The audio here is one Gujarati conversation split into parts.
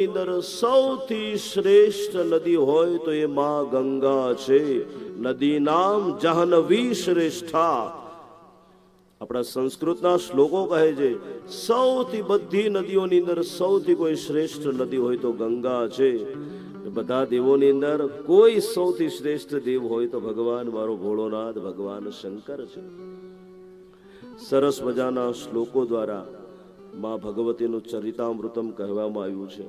અંદર સૌથી શ્રેષ્ઠ નદી હોય તો એ માં ગંગા છે. નદી નામ જાહ્નવી શ્રેષ્ઠા. આપણા સંસ્કૃતના શ્લોકો કહે છે સૌથી બધી નદીઓની અંદર સૌથી કોઈ શ્રેષ્ઠ નદી હોય તો ગંગા છે. બધા દેવોની અંદર કોઈ સૌથી શ્રેષ્ઠ દેવ હોય તો ભગવાન મારો ભોળોનાથ ભગવાન શંકર છે. સરસ મજાના શ્લોકો દ્વારા માં ભગવતીનું ચરિતામૃતમ કહેવામાં આવ્યું છે.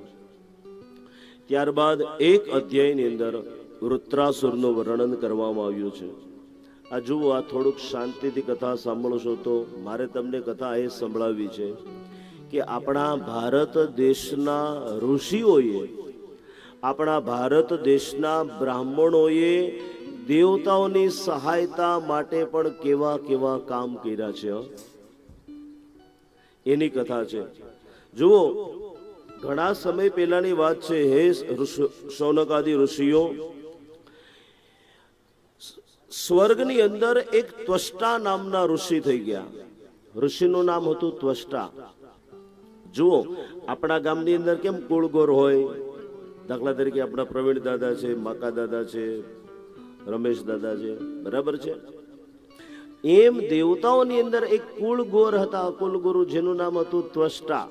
ત્યારબાદ એક અધ્યાયની અંદર વૃત્રાસુરનું વર્ણન કરવામાં આવ્યું છે. આ જુઓ, આ થોડુંક શાંતિથી કથા સાંભળશો તો મારે તમને કથા એ સંભળાવી છે કે આપણા ભારત દેશના ઋષિઓએ, આપણા ભારત દેશના બ્રાહ્મણોએ દેવતાઓની સહાયતા માટે પણ કેવા કેવા કામ કર્યા છે એની કથા છે. જુઓ, ઘણા સમય પહેલાની વાત છે. હે શૌનકાદિ ઋષિઓ, સ્વર્ગની અંદર એક ત્વષ્ટા નામના ઋષિ થઈ ગયા. ઋષિનું નામ હતું ત્વષ્ટા. જુઓ, આપણા ગામની અંદર કેમ કુળગોર હોય, દાખલા તરીકે આપણા પ્રવીણ દાદા છે, માકા દાદા છે, રમેશ દાદા છે, બરાબર છે. એમ દેવતાઓની અંદર એક કુળગોર હતા, કુલગુરુ, જેનું નામ હતું ત્વષ્ટા.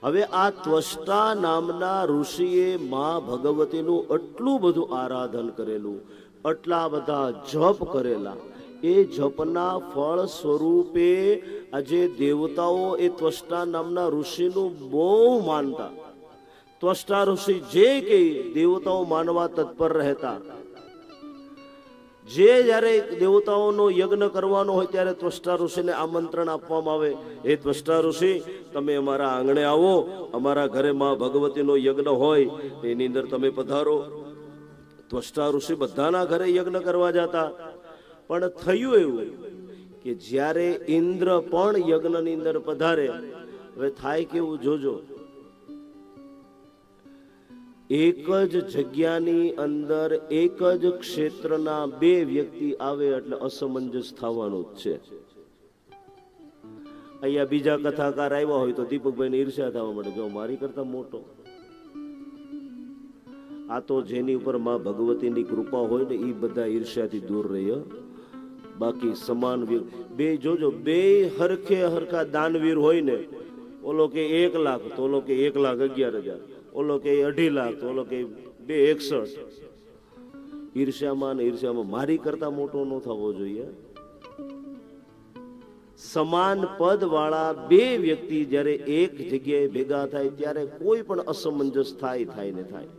હવે આ ત્વષ્ટા નામના ઋષિએ માં ભગવતીનું આટલું બધું આરાધન કરેલું, આટલા બધા જપ કરેલા. એ જપના ફળ સ્વરૂપે આજે દેવતાઓ એ ત્વષ્ટા નામના ઋષિનું બહુ માનતા. ત્વષ્ટા ઋષિ જે કે દેવતાઓ માનવા તત્પર રહેતા. જે જ્યારે દેવતાઓનો યજ્ઞ કરવાનો હોય ત્યારે ત્વષ્ટા ઋષિને આમંત્રણ આપવામાં આવે, એ ત્વષ્ટા ઋષિ તમે અમારા આંગણે આવો, અમારા ઘરે માં ભગવતીનો યજ્ઞ હોય એની અંદર તમે પધારો. ત્વષ્ટા ઋષિ બધાના ઘરે યજ્ઞ કરવા જતા. પણ થયું એવું કે જ્યારે ઇન્દ્ર પણ યજ્ઞની અંદર પધારે, હવે થાય કેવું જોજો, એક જ જગ્યાની અંદર એક જ ક્ષેત્રના બે વ્યક્તિ આવે એટલે અસમંજસ થવાનું જ છે. અહીંયા બીજા કથાકાર આવ્યા હોય તો દીપકભાઈને ઈર્ષ્યા થવા મળે, જો મારી કરતા મોટો. આ તો જેની ઉપર માં ભગવતીની કૃપા હોય ને એ બધા ઈર્ષ્યાથી દૂર રહી. બાકી સમાન બે જોજો, બે હરખે હરખા દાનવીર હોય ને, ઓલો કે 1 લાખ તો ઓલો કે 1,11,000, ઓલો કે 2.5 લાખ તો ઓલો કે 2,61. ઈર્ષ્યામાં ને ઈર્ષ્યામાં મારી કરતા મોટો ન થવો જોઈએ. સમાન પદ વાળા બે વ્યક્તિ જ્યારે એક જગ્યાએ ભેગા થાય ત્યારે કોઈ પણ અસમંજસ થાય ને થાય.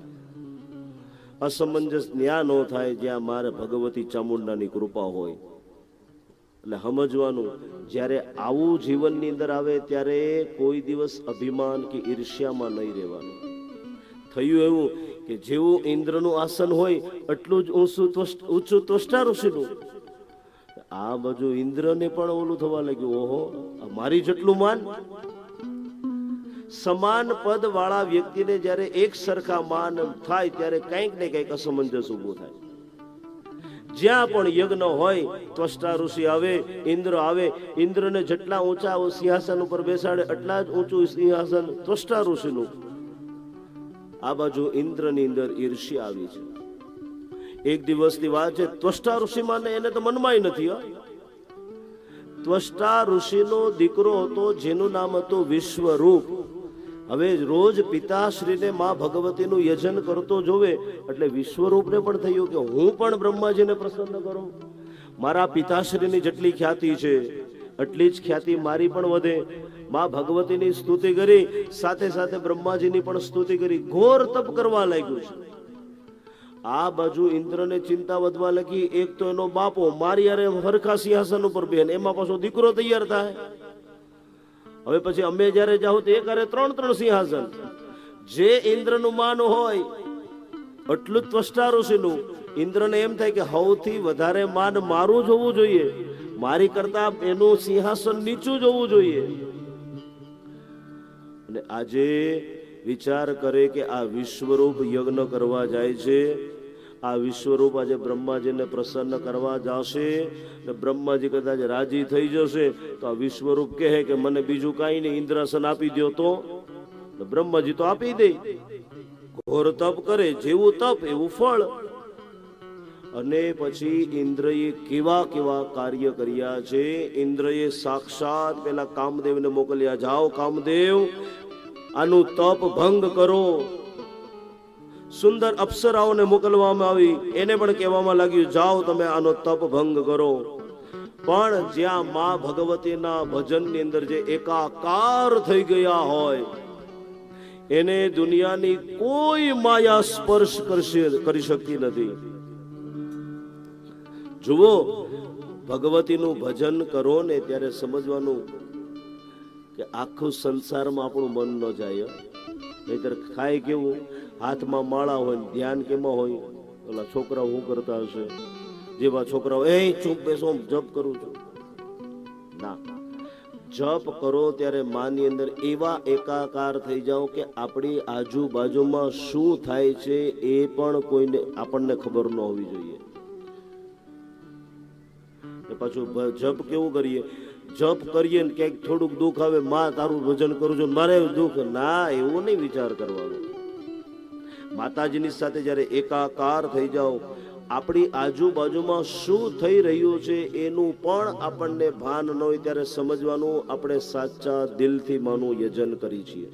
અસમંજસ ન્યા ન થાય જ્યાં મારે ભગવતી ચામુંડાની કૃપા હોય. એટલે સમજવાનું, જ્યારે આવું જીવનની અંદર આવે ત્યારે કોઈ દિવસ અભિમાન કે ઈર્ષ્યામાં નહીં રહેવાનું. થયું એવું કે જેવું ઇન્દ્રનું આસન હોય એટલું જ ઊંચું ત્વષ્ટા ઋષિનું. આ બાજુ ઇન્દ્રને પણ ઓલું થવા લાગ્યું, ઓહો મારી જેટલું માન. સમાન પદ વાળા વ્યક્તિને જ્યારે એક સરખા માન થાય ત્યારે કંઈક ને કંઈક અસમંજસ ઉભું થાય. જ્યાં પણ યજ્ઞ હોય ત્વષ્ટા ઋષિ આવે, ઇન્દ્ર આવે. ઇન્દ્રને જેટલા ઊંચા સિંહાસન ઉપર બેસાડે એટલા જ ઊંચું સિંહાસન ત્વષ્ટા ઋષિનું. આ બાજુ ઇન્દ્રની અંદર ઈર્ષ્યા આવી છે. એક દિવસની વાત છે, ત્વષ્ટા ઋષિમાં એને તો મનમાંય નથી. ત્વષ્ટા ઋષિનો દીકરો હતો જેનું નામ હતું વિશ્વરૂપ. હવે રોજ પિતાશ્રીને માં ભગવતીનું યજન કરતો જોવે એટલે વિશ્વરૂપને પણ થયું કે હું પણ બ્રહ્માજીને પ્રસન્ન કરું. મારા પિતાશ્રીની જેટલી ખ્યાતિ છે એટલી જ ખ્યાતિ મારી પણ વધે. માં ભગવતીની સ્તુતિ કરી, સાથે સાથે બ્રહ્માજીની પણ સ્તુતિ કરી. ઘોર તપ કરવા લાગ્યું છે. આ બાજુ ઇન્દ્રને ચિંતા વધવા લાગી. એક તો એનો બાપો મારી યારે હરખા સિંહાસન ઉપર બેન, એમાં પાછો દીકરો તૈયાર થાય. હવે પછી અમે જયારે જાઓ તો એક અરે 3 સિંહાસન. જે ઇન્દ્રનું માન હોય એટલું જ ત્વષ્ટા ઋષિનું. ઇન્દ્રને એમ થાય કે સૌથી વધારે માન મારું જ હોવું જોઈએ, મારી કરતા એનું સિંહાસન નીચું જ હોવું જોઈએ. અને આજે વિચાર કરે કે આ વિશ્વરૂપ યજ્ઞ કરવા જાય છે. આ વિશ્વરૂપ આજે બ્રહ્માજીને પ્રસન્ન કરવા જશે ને બ્રહ્માજી કદાચ રાજી થઈ જશે તો આ વિશ્વરૂપ કહે કે મને બીજું કાંઈ નહીં, ઇન્દ્રાસન આપી દો. તો બ્રહ્માજી તો આપી દે, ઘોર તપ કરે જેવું તપ એવું ફળ. અને પછી ઇન્દ્રએ કેવા કેવા કાર્ય કર્યા છે. ઇન્દ્રએ સાક્ષાત પેલા કામદેવને મોકલ્યા, જાઓ કામદેવ આનું તપ ભંગ કરો. સુંદર અપ્સરાઓને મોકલવામાં આવી, એને પણ કહેવામાં લાગ્યું જાઓ તમે આનો તપ ભંગ કરો. પણ જ્યાં માં ભગવતીના ભજનની અંદર જે એકાકાર થઈ ગયા હોય, એને દુનિયાની કોઈ માયા સ્પર્શ કરી શકતી નથી. જુઓ, ભગવતીનું ભજન કરો ને ત્યારે સમજવાનું કે આખું સંસારમાં આપણું મન ન જાય. નહીતર ખાય કેવું, હાથમાં માળા હોય, ધ્યાન કેમાં હોય? ઓલા છોકરાઓ શું કરતા હશે? જેવા છોકરાઓ એ ચૂપ બેસો જપ કરું છું. ના, જપ કરો ત્યારે માની અંદર એવા એકાકાર થઈ જાઓ કે આપણી આજુબાજુમાં શું થાય છે એ પણ કોઈને આપણને ખબર ન હોવી જોઈએ. પાછું જપ કેવું કરીએ? જપ કરીએ ને ક્યાંક થોડુંક દુઃખ આવે, માં તારું ભજન કરું છું મારે દુઃખ, ના, એવું નહીં વિચાર કરવાનો. માતાજીની સાથે જયારે એકાકાર થઈ જાઓ, આપણી આજુબાજુમાં શું થઈ રહ્યું છે એનું પણ આપણને ભાન ન હોય ત્યારે સમજવાનું આપણે સાચા દિલથી માનું યજન કરી છીએ.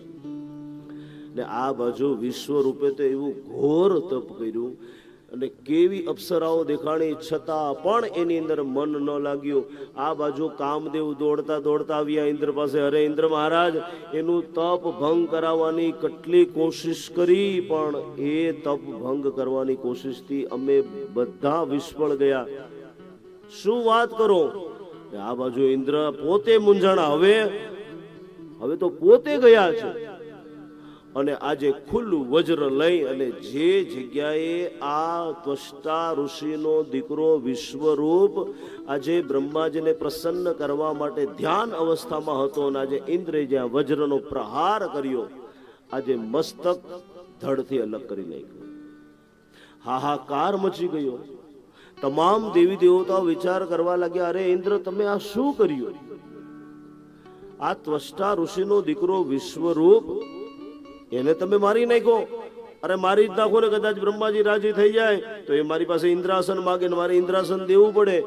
ને આ બાજુ વિશ્વ રૂપે તો એવું ઘોર તપ કર્યું અને કેવી અપ્સરાઓ દેખાણી, છતાં પણ એની અંદર મન ન લાગ્યું. આ બાજુ કામદેવ દોડતા દોડતા આવ્યા ઇન્દ્ર પાસે. અરે ઇન્દ્ર મહારાજ, એનું તપ ભંગ કરાવવાની કેટલી કોશિશ કરી, પણ એ તપ ભંગ કરવાની કોશિશથી અમે બધા વિસ્ફળ ગયા. શું વાત કરો? આ બાજુ ઇન્દ્ર પોતે મૂંઝાણા. હવે તો પોતે ગયા છે અને આજે ખુલ્લું વજ્ર લઈ અને જે જગ્યાએ આ ત્વષ્ટા ઋષિનો દીકરો વિશ્વરૂપ આજે બ્રહ્માજીને પ્રસન્ન કરવા માટે ધ્યાન અવસ્થામાં હતો, અને આજે ઇન્દ્રે જ્યાં વજ્રનો પ્રહાર કર્યો, આજે મસ્તક ધડથી અલગ કરી નાખ્યું. હાહાકાર મચી ગયો. તમામ દેવી દેવતાઓ વિચાર કરવા લાગ્યા, અરે ઇન્દ્ર, તમે આ શું કર્યું? આ ત્વષ્ટા ઋષિનો દીકરો વિશ્વરૂપ, એને તમે મારી નાખો. અરે મારી જ નાખો ને, કદાચ બ્રહ્માજી રાજી થઈ જાય તો એ મારી પાસે ઇન્દ્રાસન માગે ને મારે ઇન્દ્રાસન દેવું પડે.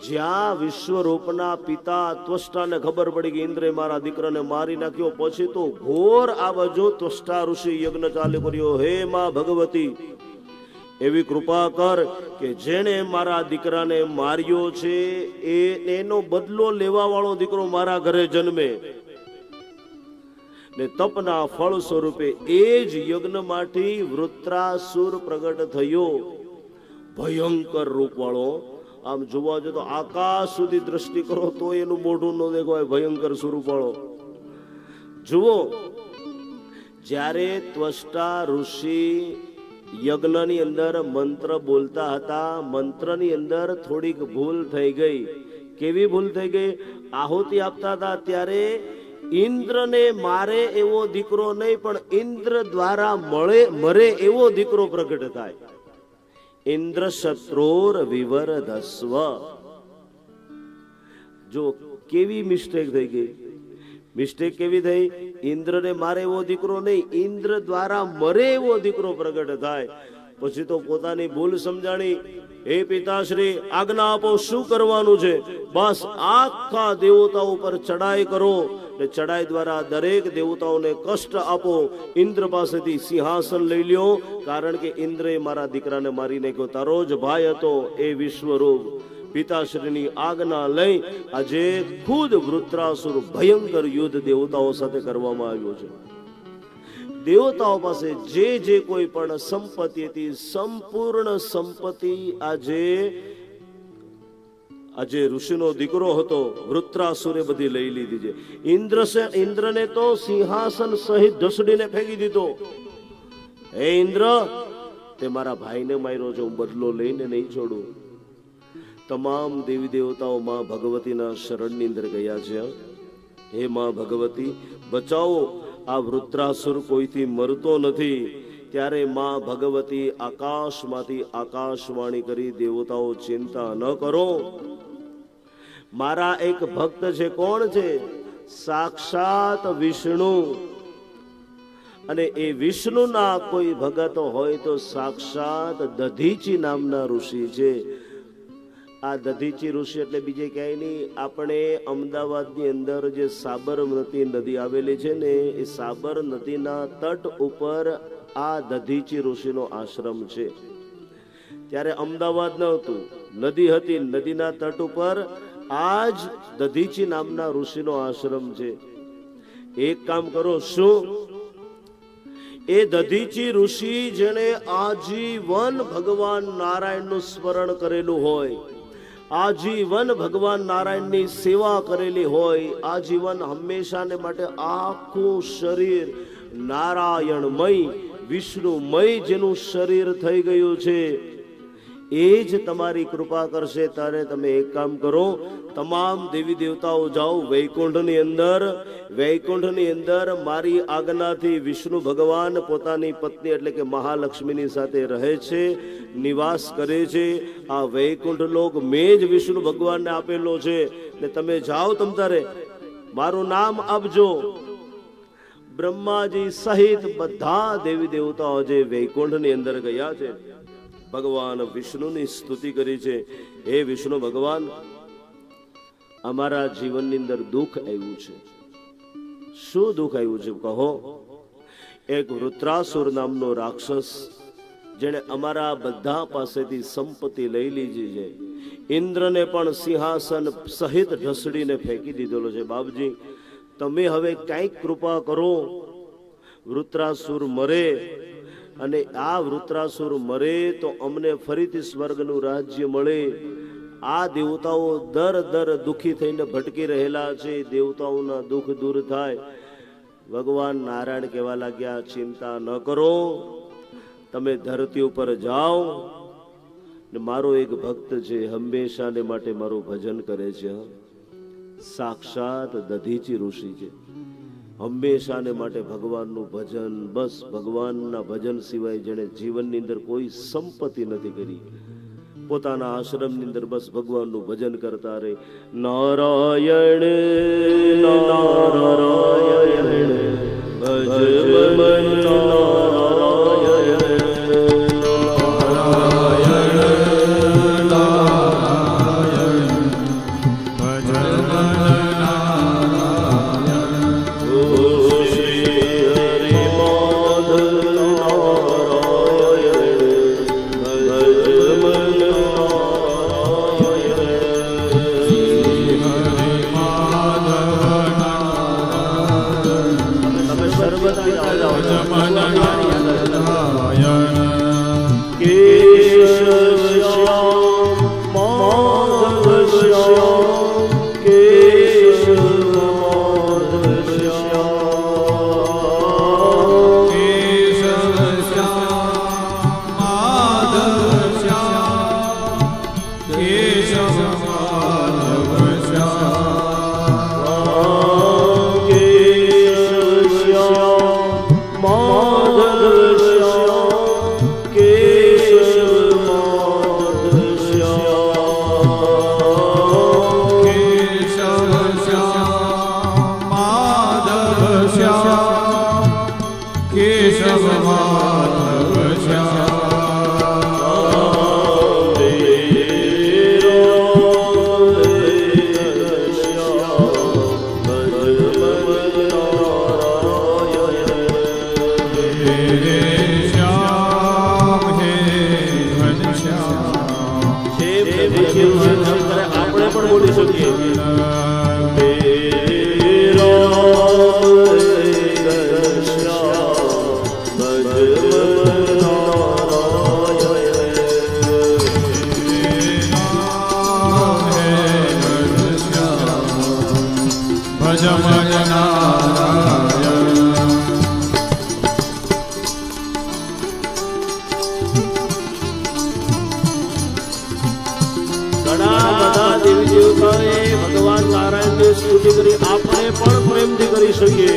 જ્યાં વિશ્વરૂપના પિતા ત્વષ્ટાને ખબર પડી કે ઇન્દ્રે મારા દીકરાને મારી નાખ્યો, પછી તો ઘોર આ બાજુ ત્વષ્ટા ઋષિ યજ્ઞ ચાલુ કર્યો. હે માં ભગવતી, એવી કૃપા કર કે જેણે મારા દીકરાને માર્યો છે એનો બદલો લેવા વાળો દીકરો મારા ઘરે જન્મે. ને તપના ફળ સ્વરૂપે એ જ યજ્ઞમાંથી વૃત્રાસુર પ્રગટ થયો, ભયંકર રૂપ વાળો. આમ જોવા જો તો આકાશ સુધી દ્રષ્ટિ કરો તો એનું મોઢું ન દેખાય, ભયંકર સ્વરૂપ વાળો. જુઓ, જ્યારે ત્વષ્ટા ઋષિ યજ્ઞની અંદર મંત્ર બોલતા હતા, મંત્રની અંદર થોડીક ભૂલ થઈ ગઈ. કેવી ભૂલ થઈ ગઈ? આહુતિ આપતા હતા ત્યારે ઇન્દ્રને મારે એવો દીકરો નહીં, પણ ઇન્દ્ર દ્વારા મરે એવો દીકરો પ્રગટ થાય. ઇન્દ્ર શત્રુર વિવરધસ્વ. જો કેવી મિસ્ટેક થઈ ગઈ. મિસ્ટેક કેવી થઈ? ઇન્દ્રને મારે એવો દીકરો નહીં, ઇન્દ્ર દ્વારા મરે એવો દીકરો પ્રગટ થાય. પછી તો પોતાની ભૂલ સમજાણી. હે પિતાશ્રી, આજ્ઞા આપો, શું કરવાનું છે? બસ આખા દેવતાઓ ઉપર ચડાઈ કરો ને ચડાઈ દ્વારા દરેક દેવતાઓને કષ્ટ આપો. ઇન્દ્ર પાસેથી સિંહાસન લઈ લ્યો, કારણ કે ઇન્દ્રે મારા દીકરાને મારી નાખ્યો. તારો જ ભાઈ હતો એ વિશ્વરૂપ. પિતાશ્રીની આજ્ઞા લઈ આજે ખુદ વૃત્રાસુર ભયંકર યુદ્ધ દેવતાઓ સાથે કરવામાં આવ્યો છે. દેવતાઓ પાસે જે કોઈ પણ સંપત્તિ હતી, સંપૂર્ણ સંપત્તિ આજે ઋષિનો દીકરો હતો વૃત્રાસુરે બધી લઈ લીધી છે. ઇન્દ્રને તો સિંહાસન સહિત ઢસડીને ફેંકી દીધો. હે ઇન્દ્ર, તે મારા ભાઈને માર્યો છે, હું બદલો લઈને નહીં છોડું. તમામ દેવી દેવતાઓ માં ભગવતીના શરણની અંદર ગયા છે. હે માં ભગવતી, બચાવો, આ વૃત્રાસુર કોઈથી મરતો નથી. ત્યારે માં ભગવતી આકાશમાંથી આકાશવાણી કરી, દેવતાઓ ચિંતા ન કરો, મારા એક ભક્ત છે. કોણ છે? સાક્ષાત વિષ્ણુ. અને એ વિષ્ણુના કોઈ ભગત હોય તો સાક્ષાત દધીચી નામના ઋષિ છે. આ દધીચી ઋષિ એટલે બીજે ક્યાંય નહીં, આપણે અમદાવાદની અંદર જે સાબરમતી નદી આવેલી છે ને, એ સાબર નદીના તટ ઉપર આ દધીચી ઋષિનો આશ્રમ છે. ત્યારે અમદાવાદ ન હતું, નદી હતી, નદીના તટ ઉપર આ જ દધીચી નામના ઋષિનો આશ્રમ છે. એક કામ કરો, શું એ દધીચી ઋષિ જેણે આજીવન ભગવાન નારાયણનું સ્મરણ કરેલું હોય, આજીવન ભગવાન નારાયણની સેવા કરેલી હોય, આજીવન હંમેશાને માટે આખું શરીર નારાયણમય વિષ્ણુમય જેનું શરીર થઈ ગયું છે, એ જ તમારી કૃપા કરશે. ત્યારે તમે એક કામ કરો, તમામ દેવી દેવતાઓ જાઓ વૈકુંઠની અંદર. વૈકુંઠની અંદર મારી આજ્ઞાથી વિષ્ણુ ભગવાન પોતાની પત્ની એટલે કે મહાલક્ષ્મીની સાથે રહે છે, નિવાસ કરે છે. આ વૈકુંઠ લોક મેં જ વિષ્ણુ ભગવાનને આપેલો છે. ને તમે જાઓ, તમ તારે મારું નામ આપજો. બ્રહ્માજી સહિત બધા દેવી દેવતાઓ જે વૈકુંઠની અંદર ગયા છે, ભગવાન વિષ્ણુની સ્તુતિ કરી છે. હે વિષ્ણુ ભગવાન, અમારા જીવનની અંદર દુઃખ આવ્યું છે. શું દુઃખ આવ્યું છે કહો? એક વૃત્રાસુર નામનો રાક્ષસ, જેણે અમારા બધા પાસેથી સંપત્તિ લઈ લીધી છે, ઇન્દ્રને પણ સિંહાસન સહિત ઢસડીને ફેંકી દીધેલો છે. બાપજી, તમે હવે કંઈક કૃપા કરો, વૃત્રાસુર મરે, અને આ વૃત્રાસુર મરે તો અમને ફરીથી સ્વર્ગનું રાજ્ય મળે. આ દેવતાઓ દર દુઃખી થઈને ભટકી રહેલા છે, દેવતાઓના દુઃખ દૂર થાય. ભગવાન નારાયણ કહેવા લાગ્યા, ચિંતા ન કરો, તમે ધરતી ઉપર જાઓ, ને મારો એક ભક્ત છે, હંમેશાને માટે મારું ભજન કરે છે. સાક્ષાત દધીચી ઋષિ છે, હંમેશાને માટે ભગવાનનું ભજન, બસ ભગવાનના ભજન સિવાય જેણે જીવનની અંદર કોઈ સંપત્તિ નથી કરી, પોતાના આશ્રમની અંદર બસ ભગવાનનું ભજન કરતા રહે. નારાયણ નારાયણ ભજ મન નારાયણ ભગવાન નારાયણની સ્તુતિ કરી આપણે પણ પ્રેમથી કરી શકીએ.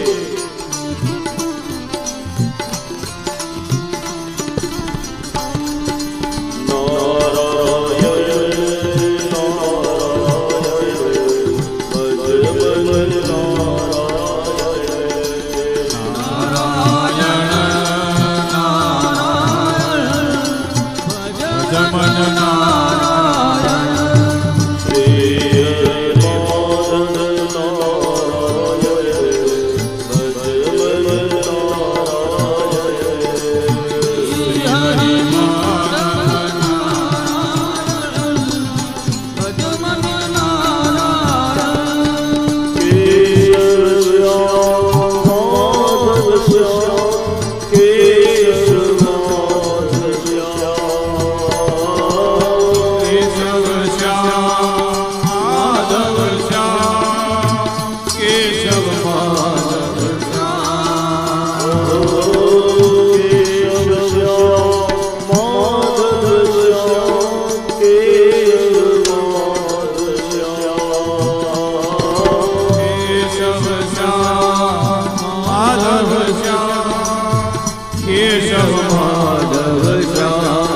નારાયણ કેશવ માધવ શ્યામ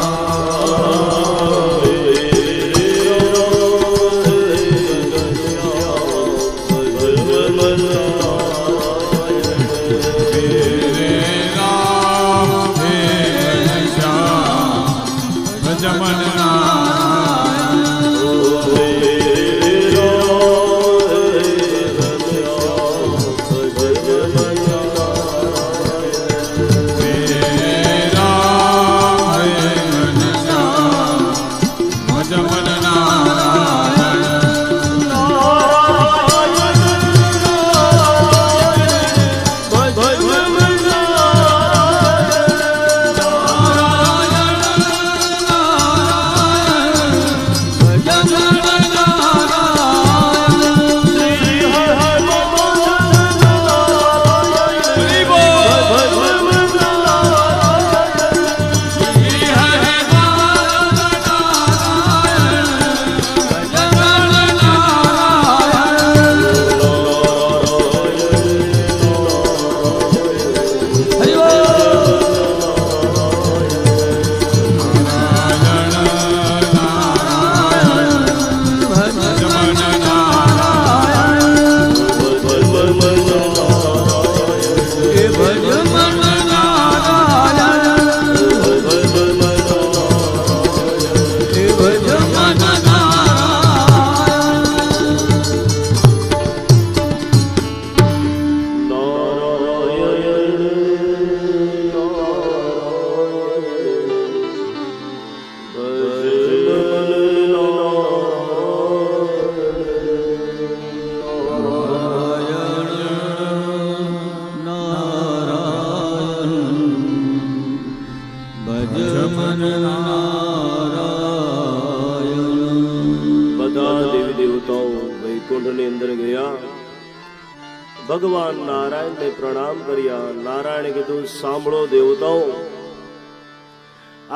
ભગવાન નારાયણને પ્રણામ કર્યા. નારાયણે કીધું, સાંભળો દેવતાઓ,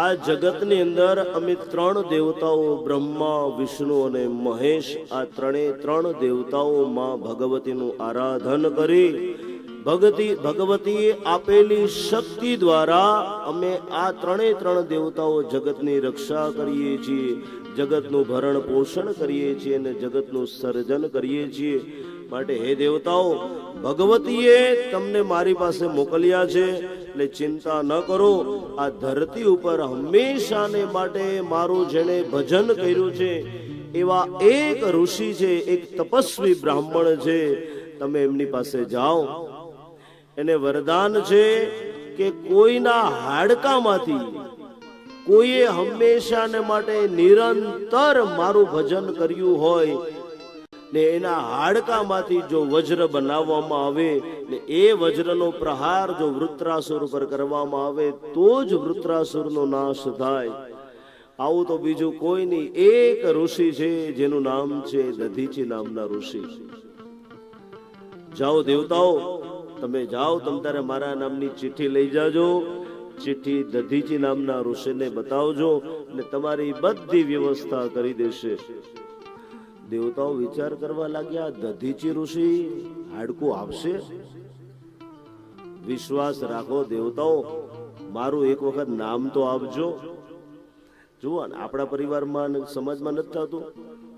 આ જગતની અંદર અમે ત્રણ દેવતાઓ બ્રહ્મા, વિષ્ણુ અને મહેશ, આ ત્રણ દેવતાઓ માં ભગવતીનું આરાધન કરી ભગવતીએ આપેલી શક્તિ દ્વારા અમે આ ત્રણ દેવતાઓ જગતની રક્ષા કરીએ છીએ, જગતનું ભરણ પોષણ કરીએ છીએ અને જગતનું સર્જન કરીએ છીએ. માટે હે દેવતાઓ, ભગવતીએ તમને મારી પાસે મોકલ્યા છે, એટલે ચિંતા ન કરો. આ ધરતી ઉપર હંમેશાને માટે મારું જેણે ભજન કર્યું છે એવા એક ઋષિ છે, એક તપસ્વી બ્રાહ્મણ છે. તમે એમની પાસે જાઓ. એને વરદાન છે કે કોઈના હાડકામાંથી કોઈએ હંમેશાને માટે નિરંતર મારું ભજન કર્યું હોય ને એના હાડકામાંથી જો વજ્ર બનાવવામાં આવે ને એ વજ્રનો પ્રહાર જો વૃત્રાસુર પર કરવામાં આવે તો જ વૃત્રાસુરનો નાશ થાય. આવું તો બીજું કોઈ નહીં. એક ઋષિ છે જેનું નામ છે દધીચી નામના ઋષિ. જાઓ દેવતાઓ, તમે જાઓ, તમ તારે મારા નામની ચિઠ્ઠી લઈ જાજો. ચિઠ્ઠી દધીચી નામના ઋષિને બતાવજો ને તમારી બધી વ્યવસ્થા કરી દેશે. દેવતાઓ વિચાર કરવા લાગ્યા, દધીચી ઋષિ હાડકું આપશે? વિશ્વાસ રાખો દેવતાઓ, મારું એક વખત નામ તો આપજો. જુઓ, આપણા પરિવારમાં સમાજમાં નથી થતું,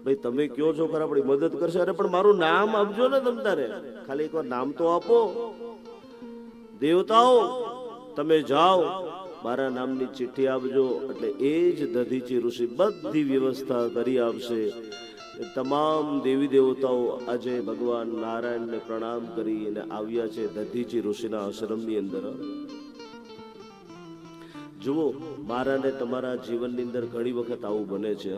ભાઈ તમે કયો છો ખરા, આપણી મદદ કરશે. અરે પણ મારું નામ આપજો ને, તમ તારે ખાલી એકવાર નામ તો આપો. દેવતાઓ તમે જાઓ, મારા નામની ચિઠ્ઠી આપજો, એટલે એ જ દધીચી ઋષિ બધી વ્યવસ્થા કરી આપશે. તમામ દેવી દેવતાઓ આજે ભગવાન નારાયણને પ્રણામ કરીને આવ્યા છે દધીચી ઋષિના આશ્રમની અંદર. જુઓ, મારા ને તમારા જીવનની અંદર ઘણી વખત આવું બને છે.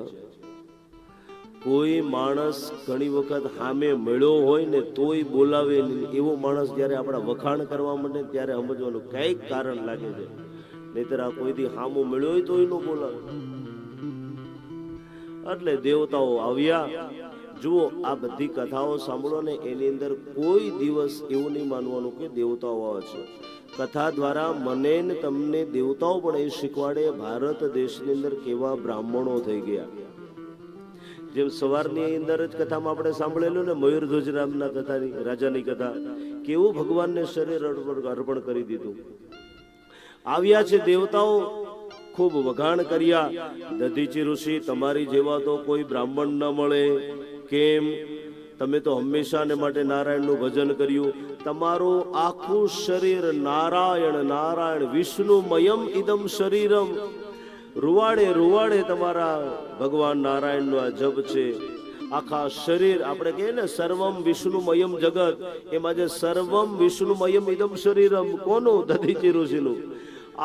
કોઈ માણસ ઘણી વખત સામે મળ્યો હોય ને તોય બોલાવે નહીં, એવો માણસ જયારે આપણા વખાણ કરવા માંડે ત્યારે સમજવાનું કઈક કારણ લાગે છે. નહીતર આ કોઈ દી સામો મળ્યો હોય તોય ન બોલાવે. એટલે દેવતાઓ આવ્યા. જુઓ, આ બધી કથાઓ સાંભળો ને, એની અંદર કોઈ દિવસ એવું નહીં માનવાનું કે દેવતાઓ આવે છે. કથા દ્વારા મને ને તમને દેવતાઓ પણ એ શીખવાડે ભારત દેશની અંદર કેવા બ્રાહ્મણો થઈ ગયા. જેમ સવારની અંદર જ કથામાં આપણે સાંભળેલું ને, મયુરધ્વજ નામના કથાની, રાજાની કથા, કેવું ભગવાનને શરીર અર્પણ કરી દીધું. આવ્યા છે દેવતાઓ, ખૂબ વખાણ કર્યા. દધીચી ઋષિ, તમારી જેવા તો કોઈ બ્રાહ્મણ ન મળે. કેમ? તમે તો હંમેશાને માટે નારાયણનું ભજન કર્યું. તમારું આખું શરીર નારાયણ નારાયણ વિષ્ણુમયમ ઇદમ શરીરમ. રૂવાડે રૂવાડે તમારા ભગવાન નારાયણનો આ જપ છે. આખા શરીર, આપણે કહીએ ને સર્વમ વિષ્ણુમયમ જગત, એમાં જે સર્વમ વિષ્ણુમયમ ઇદમ શરીરમ કોનું? દધીચી ઋષિનું.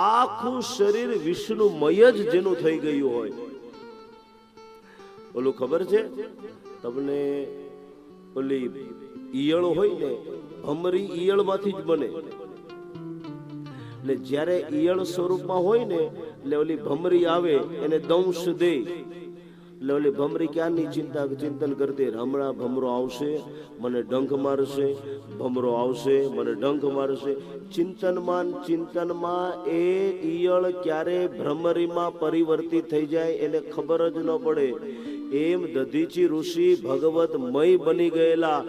આખું શરીર વિષ્ણુમય જ જેનું થઈ ગયું હોય. ઓલું ખબર છે તમને? ઓલી ઈયળ હોય ને, ભમરી ઈયળ માંથી જ બને. એટલે જ્યારે ઈયળ સ્વરૂપમાં હોય ને, એટલે ઓલી ભમરી આવે એને દંશ દે, એટલે ઓલી ભમરી ક્યાંની ચિંતન કરતી, હમણાં ભમરો આવશે મને ડંખ મારશે, ભમરો આવશે મને ડંખ મારશે. ચિંતનમાં એ ઈયળ ક્યારે ભ્રમરીમાં પરિવર્તિત થઈ જાય એને ખબર જ ન પડે. એમ દધીચી ઋષિ ભગવતમય બની ગયેલા,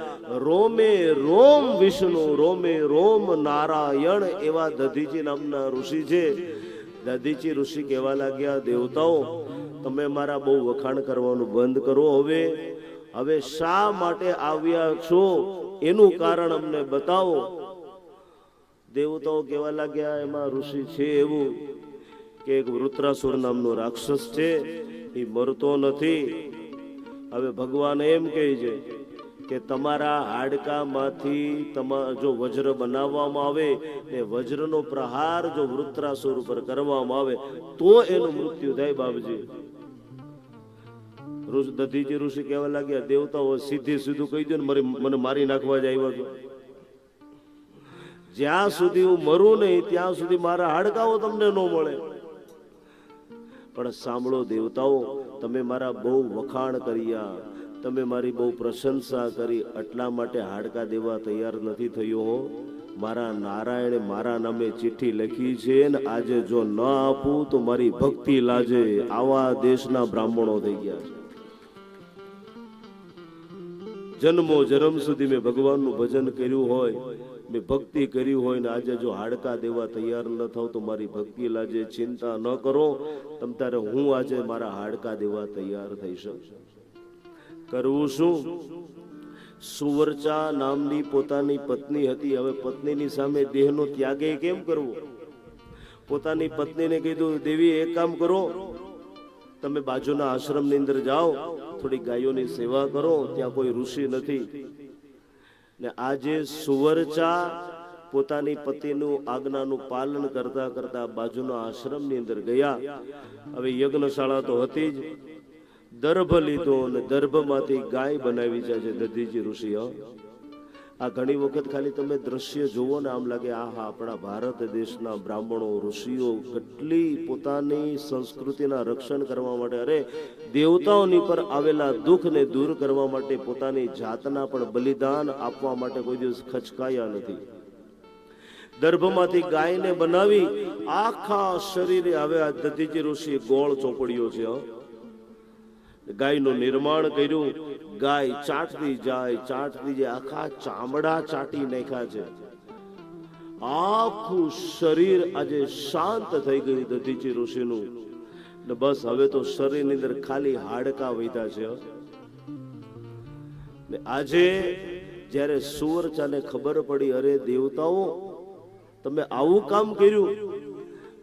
રોમે રોમ વિષ્ણુ રોમે રોમ નારાયણ એવા દધીચી નામના ઋષિ છે. દધીચી ઋષિ કહેવા લાગ્યા, દેવતાઓ તમે મારા બહુ વખાણ કરવાનું બંધ કરો. હવે શા માટે આવ્યા છો એનું કારણ અમને બતાવો. દેવતાઓ કહેવા લાગ્યા, એમાં ઋષિ છે એવું કે એક વૃત્રાસુર નામનો રાક્ષસ છે, એ મરતો નથી. હવે ભગવાન એમ કહે છે કે તમારા હાડકામાંથી જો વજ્ર બનાવવામાં આવે ને વજ્રનો પ્રહાર જો વૃત્રાસુર ઉપર કરવામાં આવે તો એનું મૃત્યુ થાય. બાબજી દધીચી ઋષિ કહેવા લાગ્યા, દેવતાઓ સીધું કહી દો ને, મને મારી નાખવા જ આવ્યા છો. જ્યાં સુધી હું મરું નહીં ત્યાં સુધી મારા હાડકાઓ તમને ન મળે. પણ સાંભળો દેવતાઓ, તમે મારા બહુ વખાણ કર્યા, તમે મારી બહુ પ્રશંસા કરી, એટલા માટે હાડકા દેવા તૈયાર નથી થયો હો. મારા નારાયણે મારા નામે ચિઠ્ઠી લખી છે ને આજે જો ન આપું તો મારી ભક્તિ લાજે. આવા દેશના બ્રાહ્મણો થઈ ગયા છે. જન્મો જન્મ સુધી મેં ભગવાનનું ભજન કર્યું હોય, મેં ભક્તિ કરી હોય ને આજે જો હાડકા દેવા તૈયાર ન થાવ તો મારી ભક્તિ લાજે. ચિંતા ન કરો તમ તારે, હું આજે મારા હાડકા દેવા તૈયાર થઈ શકું. કરવું શું? સુવર્ચા નામની પોતાની પત્ની હતી. હવે પત્નીની સામે દેહનો ત્યાગે કેમ કરવો? પોતાની પત્નીને કીધું, દેવી એક કામ કરો, તમે બાજુના આશ્રમની અંદર જાઓ, થોડી ગાયોની સેવા કરો, ત્યાં કોઈ ઋષિ નથી. ને આજે સુવર્ચા પોતાની પતિનું આજ્ઞાનું પાલન કરતા કરતા બાજુના આશ્રમની અંદર ગયા. હવે યજ્ઞશાળા તો હતી જ, દર્ભ લીધો અને દર્ભમાંથી ગાય બનાવી છે દધીચી ઋષિ. આ ઘણી વખત ખાલી તમે દ્રશ્ય જુઓ ને આમ લાગે આહા, આપણા ભારત દેશના બ્રાહ્મણો ઋષિઓ કેટલી પોતાની સંસ્કૃતિના રક્ષણ કરવા માટે, અરે દેવતાઓની પર આવેલા દુઃખને દૂર કરવા માટે પોતાની જાતના પણ બલિદાન આપવા માટે કોઈ દિવસ ખચકાયા નથી. દર્ભમાંથી ગાયને બનાવી આખા શરીરે. હવે આ દધીચી ઋષિ ગોળ ચોપડીઓ છે, ગાયનું નિર્માણ કર્યું. ગાય ચાટતી જાય, આખા ચામડા ચાટી નાખ્યા છે. આખું શરીર આજે શાંત થઈ ગયું દધીચી ઋષિનું. ને બસ હવે તો શરીરની અંદર ખાલી હાડકા વધ્યા છે. ને આજે જ્યારે સુવર્ચાને ખબર પડી, અરે દેવતાઓ તમે આવું કામ કર્યું,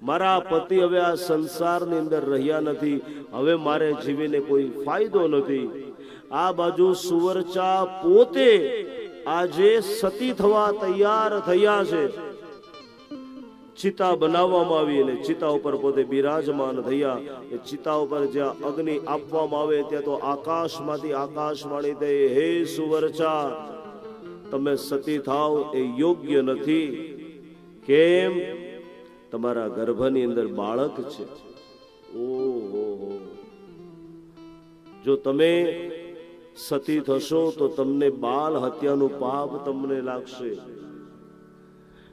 મારા પતિ હવે આ સંસારની અંદર રહ્યા નથી, હવે મારે જીવીને કોઈ ફાયદો નથી. આ બાજુ સુવર્ચા પોતે આજે સતી થવા તૈયાર થયા છે. ચિતા બનાવવામાં આવી અને ચિતા ઉપર પોતે બિરાજમાન થયા. એ ચિતા ઉપર જ્યાં અગ્નિ આપવામાં આવે ત્યાં તો આકાશમાંથી આકાશવાણી થઈ, હે સુવર્ચા તમે સતી થાવ એ યોગ્ય નથી. કેમ? તમારા ગર્ભની અંદર બાળક છે. ઓહો, જો તમે સતી થશો તો તમને બાળ હત્યાનું પાપ તમને લાગશે.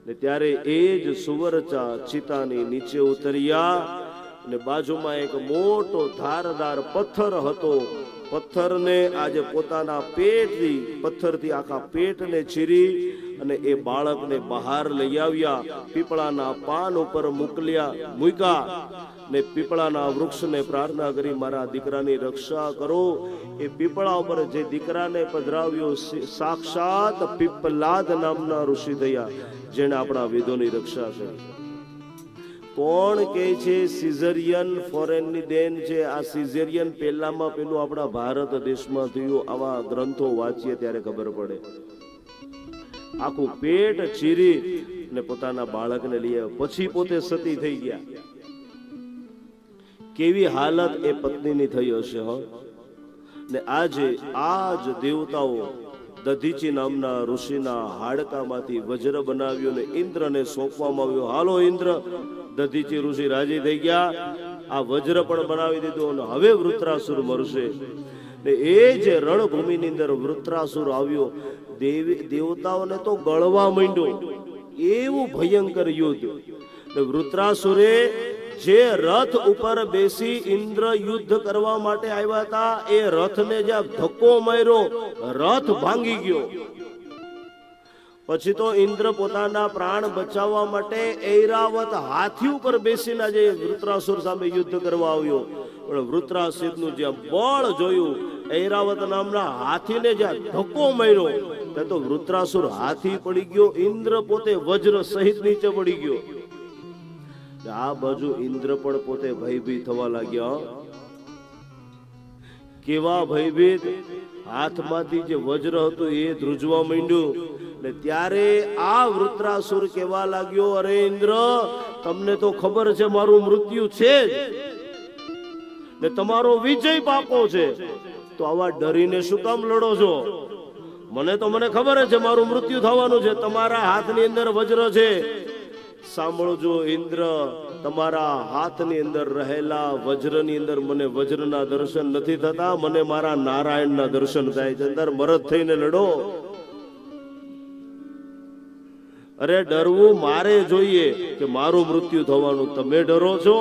ને ત્યારે એ જ સુવર્ચા ચિતાની નીચે ઉતર્યા અને બાજુમાં એક મોટો ધારદાર પથ્થર હતો. પથ્થરને આજે પોતાના પેટથી પથ્થરથી આખા પેટને ચીરી અને એ બાળકને બહાર લઈ આવ્યા, પીપળાના પાન ઉપર મૂક્યા ને પીપળાના વૃક્ષને પ્રાર્થના કરી, મારા દીકરાની રક્ષા કરો. એ પીપળા ઉપર જે દીકરાને પધરાવ્યો સાક્ષાત પીપલાદ નામના ઋષિ થયા, જેને આપણા વેદોની રક્ષા કરી. કોણ કે છે સિઝેરિયન ફોરેનની દેન છે? આ સિઝેરિયન પહેલામાં પેલું આપણા ભારત દેશમાં થયું. આવા ગ્રંથો વાંચીએ ત્યારે ખબર પડે. આખું પેટ ચીરી ને પોતાના બાળકને લઈ આવ્યા, પછી પોતે સતી થઈ ગયા. કેવી હાલત એ પત્નીની થઈ હશે. ને આજે આજ દેવતાઓ દધીચી નામના ઋષિના હાડકામાંથી વજ્ર બનાવ્યો ને ઇન્દ્રને સોંપવામાં આવ્યો. હાલો ઇન્દ્ર. દધીચી ઋષિ રાજી થઈ ગયા, આ વજ્ર પણ બનાવી દીધું અને હવે વૃત્રાસુર મરશે. ને એ જે રણભૂમિની અંદર વૃત્રાસુર આવ્યો, દેવતાઓને તો ગળવા માંડ્યો. એવું ભયંકર યુદ્ધ. ને વૃત્રાસુરે જે રથ ઉપર બેસી ઇન્દ્ર યુદ્ધ કરવા માટે આવ્યા હતા, એ રથને જ્યાં ધક્કો માર્યો, રથ ભાંગી ગયો. પછી તો ઇન્દ્ર પોતાના પ્રાણ બચાવવા માટે ઐરાવત હાથી ઉપર બેસીને જે વૃત્રાસુર સામે યુદ્ધ કરવા આવ્યો. પણ વૃત્રાસુરનું જ્યાં બળ જોયું, ઐરાવત નામના હાથીને જ્યાં ધક્કો માર્યો, ત્યાં તો વૃત્રાસુર હાથી પડી ગયો, ઇન્દ્ર પોતે વજ્ર સહિત નીચે પડી ગયો. આ બાજુ ઇન્દ્ર પણ પોતે ભયભીત થવા લાગ્યા. કેવા ભયભીત? હાથમાંથી જે વજ્ર હતું એ ધ્રુજવા માંડ્યું. ને ત્યારે આ વૃત્રાસુર કેવા લાગ્યો, અરે ઇન્દ્ર, તમને તો ખબર છે મારું મૃત્યુ છે જ ને તમારો વિજય પાકો છે, તો આવા ડરીને શું કામ લડો છો? મને ખબર છે મારું મૃત્યુ થવાનું છે, તમારા હાથની અંદર વજ્ર છે. સાંભળજો ઇન્દ્ર, તમારા હાથની અંદર રહેલા વજ્રની અંદર મને વજ્રના દર્શન નથી થતા, મને મારા નારાયણના દર્શન થાય છે. અંદર મરદ થઈને લડો. અરે ડરવું મારે જોઈએ કે મારું મૃત્યુ થવાનું, તમે ડરો છો?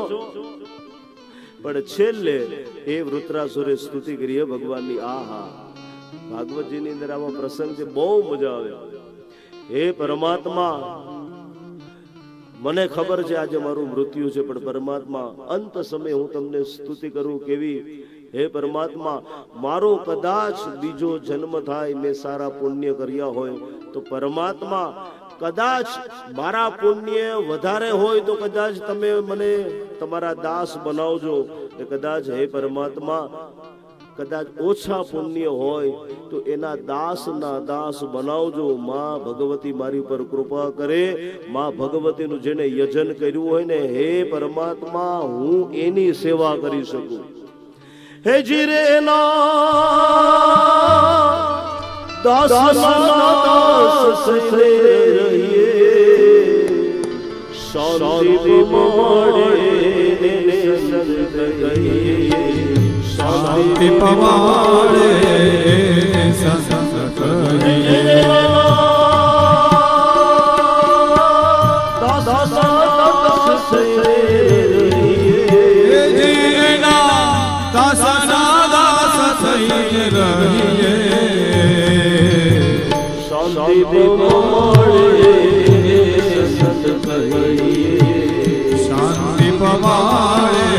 પણ છેલ્લે એ વૃત્રાસુરે સ્તુતિ કરી ભગવાનની. આહા, ભાગવતજીની અંદર આવા પ્રસંગ છે, બહુ મજા આવે. હે પરમાત્મા, મને ખબર છે આજે મારું મૃત્યુ છે, પણ પરમાત્મા અંત સમયે હું તમને સ્તુતિ કરું કેવી. હે પરમાત્મા, મારો કદાચ બીજો જન્મ થાય, મેં સારા પુણ્ય કર્યા હોય તો પરમાત્મા કદાચ મારા પુણ્ય વધારે હોય તો કદાચ તમે મને તમારા દાસ બનાવજો. કદાચ હે પરમાત્મા, કદાચ ઓછા પુણ્ય હોય તો એના દાસના દાસ બનાવજો. માં ભગવતી મારી પર કૃપા કરે. માં ભગવતીનું જેને યજન કર્યું હોય ને, હે પરમાત્મા, હું એની સેવા કરી શકું. હે જીરે દાસ રહીએ, શાંતિ મળે શાંતિ પવાડે સંત કહીએ. દાસના દાસ થઈને રહીએ, શાંતિ મળે સંત કહીએ. શાંતિ પવાડે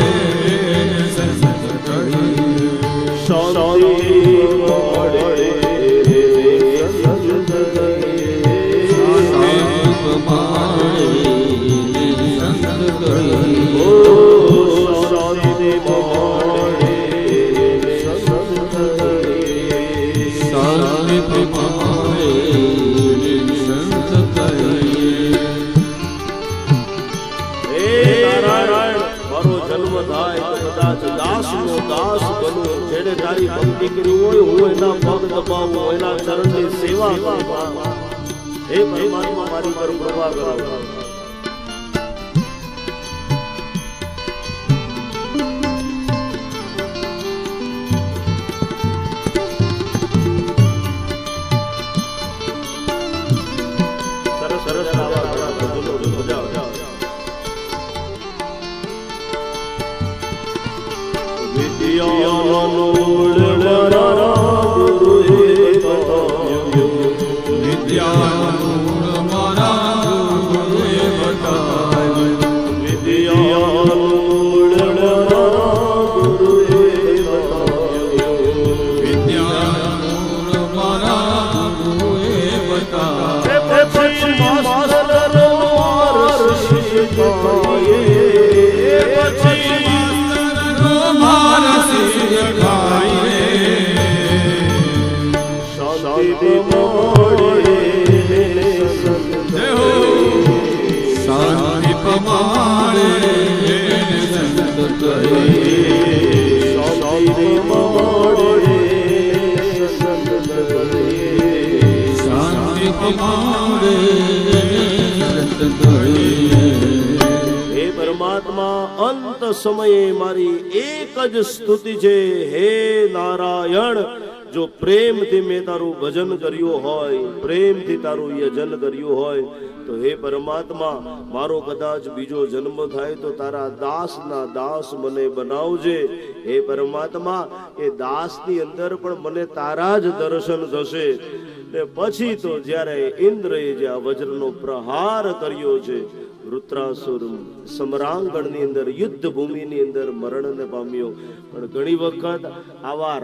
જેને તારી ભક્તિ કરી હોય, હું એના પગ દબાવું, એના ચરણની સેવા કરું. હે પરમાત્મા, મારી પર કૃપા કરો. સરસ સરસ વિદ્યાનો વિદ્યાનું મૂળ મારા ગુરુએ બતાવ્યું. વિદ્યાનું મૂળ મારા ગુરુએ બતાવ્યું. વિદ્યાનું મૂળ મારા ગુરુએ બતાવ્યું. પછી માસ્તરનો માર્ગ શીખાયે. પછી માસ્તરનો માર્ગ શીખાયે. શાંતિ મળે જય હો. શાંતિ પમાડે સંત કહે. શાંતિ મળે સંત કહે. શાંતિ પમાડે સંત કહે. હે પરમાત્મા, અંત સમયે મારી એક જ સ્તુતિ છે, હે નારાયણ. જો પ્રેમથી મેં તારું ભજન કર્યું હોય, પ્રેમથી તારું યજન કર્યું હોય, તો હે પરમાત્મા, મારો કદાચ બીજો જન્મ થાય તો તારા દાસના દાસ મને બનાવજે. હે પરમાત્મા, એ દાસની અંદર પણ મને તારા જ દર્શન થશે. ને પછી તો જ્યારે ઇન્દ્રએ જે આ વજ્રનો પ્રહાર કર્યો છે, વૃત્રાસુર સમરાંગણની અંદર યુદ્ધ ભૂમિની અંદર મરણને પામ્યો. પણ ઘણી વખત આવા